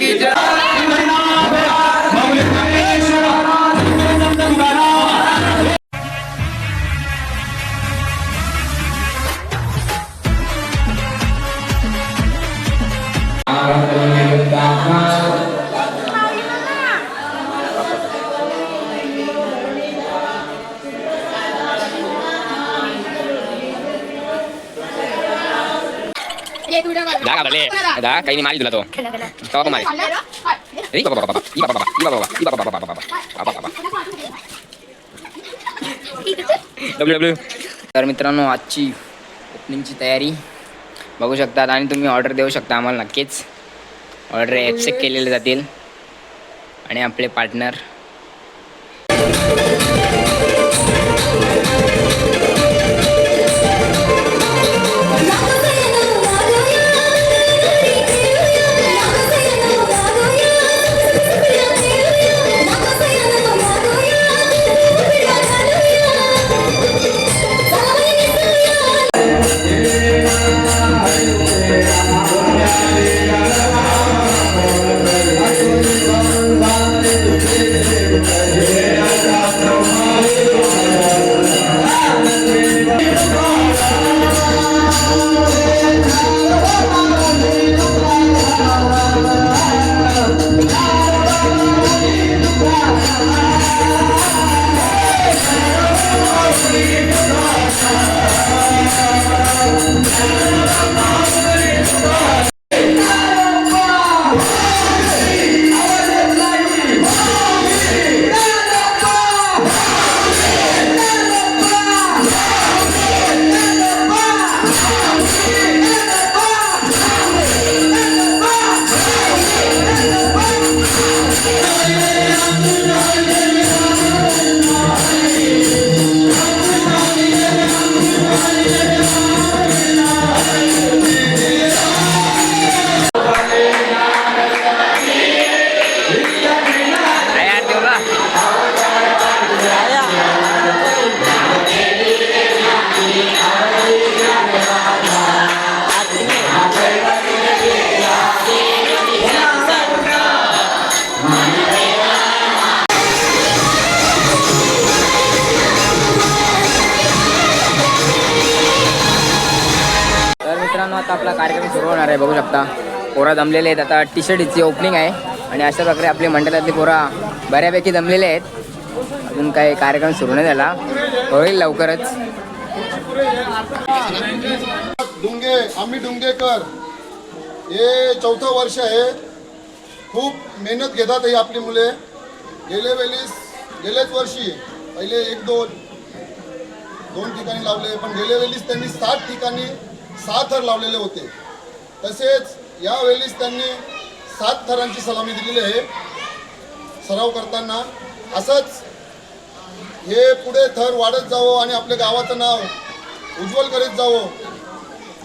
की जय. दा घाबरले दा काही मारी तुला तो तो मारी ए बाबा बाबा ई बाबा बाबा ई बाबा बाबा ई बाबा बाबा बाबा बाबा डब्ल्यू डब्ल्यू. तर मित्रांनो आजची ओपनिंगची तयारी बघू शकतात आणि तुम्ही ऑर्डर देऊ शकता आम्हाला. नक्कीच ऑर्डर ॲक्सेप्ट केलेले जातील. आणि आपले पार्टनर आता आपला कार्यक्रम सुरू होणार आहे. बघू शकता पोरा जमलेले आहेत. आता टी शर्टची ओपनिंग आहे आणि अशा प्रकारे आपल्या मंडळातली पोरा बऱ्यापैकी जमलेले आहेत. अजून काही कार्यक्रम सुरू नाही झाला, होईल लवकरच. डुंगे आम्ही डुंगेकर हे 4थं वर्ष आहे. खूप मेहनत घेतात ही आपली मुले. गेल्याच वर्षी पहिले 1-2 ठिकाणी लावले, पण गेल्या वेळीस त्यांनी 7 ठिकाणी 6 थर लावलेले होते. तसेच यावेळीस त्यांनी 7 थरांची सलामी दिलेली आहे सराव करताना. असंच हे पुढे थर वाढत जावं आणि आपल्या गावाचं नाव उज्ज्वल करीत जावं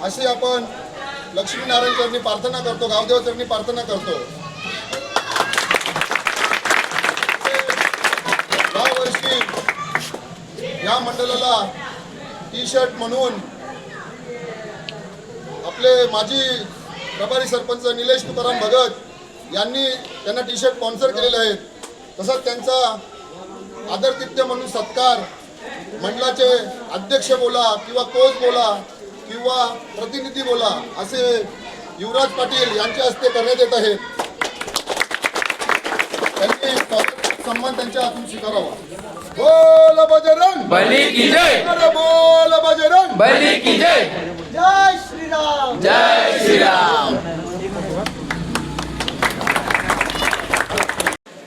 अशी आपण लक्ष्मीनारायण चरणी प्रार्थना करतो, गावदेव चरणी प्रार्थना करतो. यावर्षी या मंडळाला टी शर्ट म्हणून आपले माजी प्रभारी सरपंच निलेश तुकाराम भगत यांनी त्यांना टी शर्ट स्पॉन्सर केलेले आहेत. तसंच त्यांचा आदरातिथ्य म्हणून सत्कार मंडळाचे अध्यक्ष बोला किंवा कोच बोला किंवा प्रतिनिधी बोला असे युवराज पाटील यांच्या हस्ते करण्यात येत आहेत. त्यांनी सन्मान त्यांच्या हातून स्वीकारावा. बोल बजरंग बली की जय. बोल बजरंग बली की जय. जय श्रीराम. जय श्रीराम.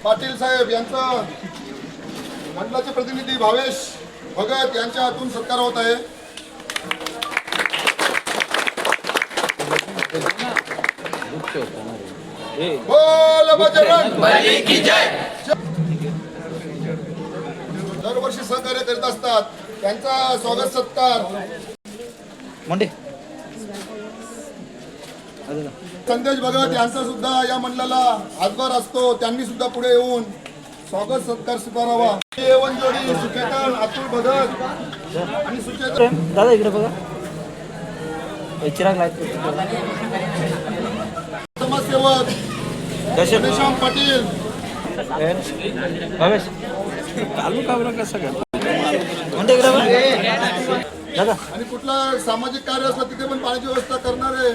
पाटील साहेब यांचं मंडळाचे प्रतिनिधी भावेश भगत यांच्या हातून सत्कार होत आहे. बोल बजरंग बली की जय. दरवर्षी सहकार्य करीत असतात. त्यांचा स्वागत सत्कार संदेश भगत यांचा सुद्धा या मंडळाला हातभार असतो. त्यांनी सुद्धा पुढे येऊन स्वागत सत्कार स्वीकारावा. येवन जोडी सुकेतन अतुल भगत आणि सुचेतन दादा इकडे बघा. चिराग लाईट समाजसेवक घनश्याम पाटील. आणि कुठला सामाजिक कार्य असलं तिथे पण पाण्याची व्यवस्था करणार आहे.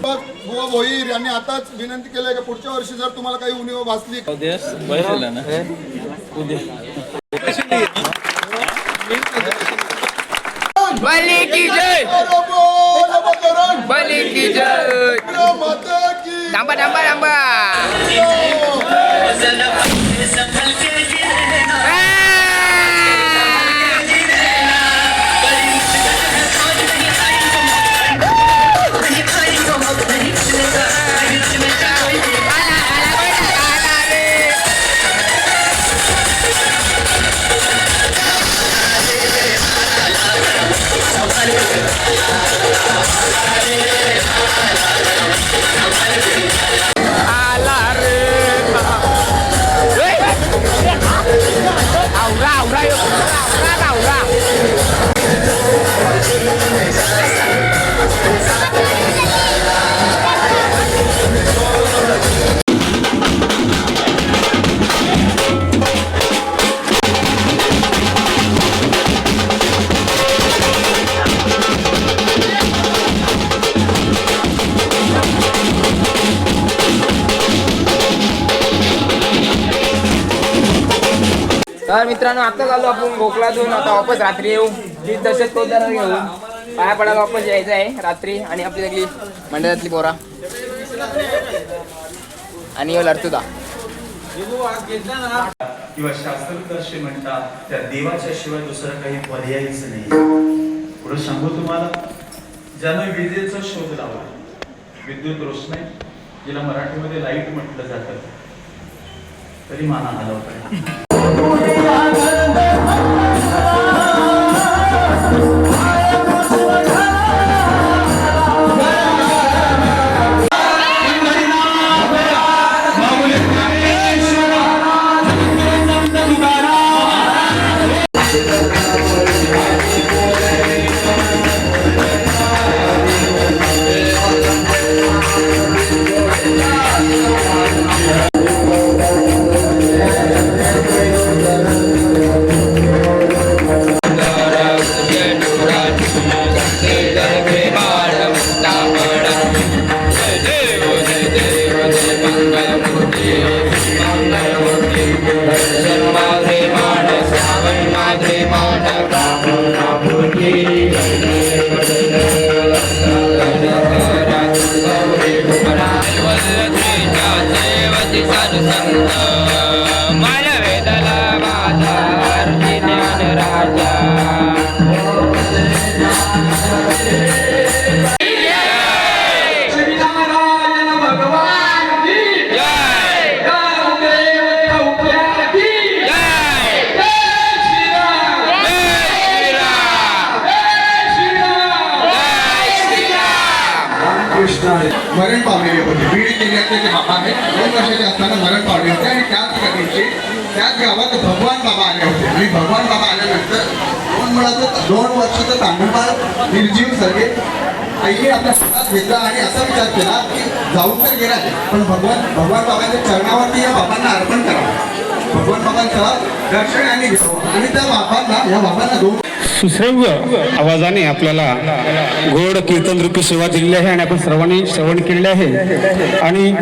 बुवा भोईर यांनी आताच विनंती केली की पुढच्या वर्षी जर तुम्हाला काही उणीव भासली बली की जय, बली की जय. माता की थांबा थांबा थांबा. तर मित्रांनो आता आलो आपण गोकुळातून. आता वापस रात्री येऊ. तसेच तो जरा घेऊन पाया पडायला वापस यायचं आहे रात्री. आणि आपली सगळी मंडळातली पोरा आणि यो लढतुदा किंवा शास्त्रदर्शी म्हणतात त्या देवाच्या शिवाय दुसरं काही पर्यायच नाही. पुढे सांगू तुम्हाला, ज्यानं विजेचा शोध लावला, विद्युत रोषणाई, जिला मराठीमध्ये लाईट म्हटलं जातं, तरी माना हलवता. मरण पावलेले होते. बीड जिल्ह्यातले ते बाबा आहेत. 2 वर्षाचे असताना मरण पावले होते आणि त्याच गावात भगवान बाबा आले होते. आणि भगवान बाबा आल्यानंतर 2 वर्षाचं तांदूळ निर्जीव सगळे आईने आपल्या हातात घेतला आणि असा विचार केला की जाऊन तर गेला पण भगवान बाबांच्या चरणावरती या बाबांना अर्पण करावं. भगवान बाबांचं दर्शन यांनी घ्यावं आणि त्या बाबांना 2 सुश्रव्य आवाजाने आपल्याला गोड कीर्तन रूपी सेवा दिलेली आहे आणि आपण सर्वांनी श्रवण केलेले आहे. आणि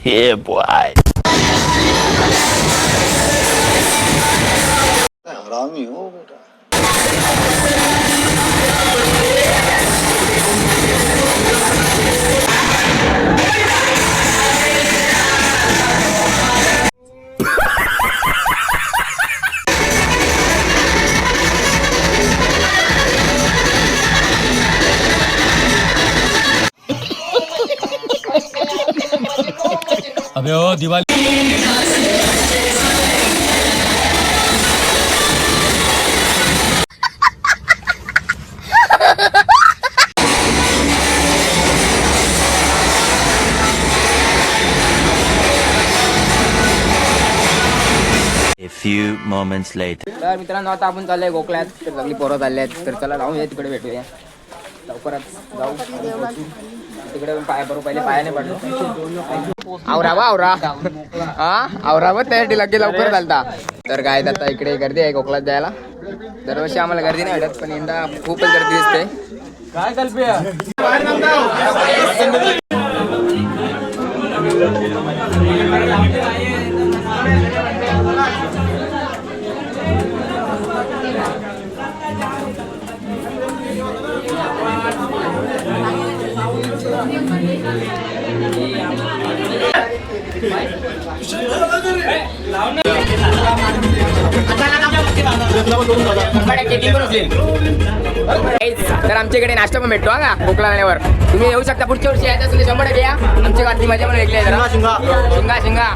A few moments later. तर मित्रांनो आता आपण चाललोय गोखल्यात, तर सगळी पोरं चालली आहेत, तर चला जाऊया तिकडे भेटूया लवकरच जाऊ तिकडे पण पाय बरोबर पहिले पायाने पडलो आवरा वा आवरा हा आवरा व त्यासाठी लगे लवकर चालता. तर काय आता इकडे गर्दी आहे गोखल्यात जायला. दरवर्षी आम्हाला गर्दी नाही भेटत पण यंदा खूपच गर्दी दिसते. काय कल्पया तर आमच्याकडे नाश्ता पण भेटतो हा का कोकला आल्यावर. तुम्ही येऊ शकता पुढच्या वर्षी यायचं असेल 100% या. आमच्या गावातली मजा पण वेगळी आहे जरा. शिंगा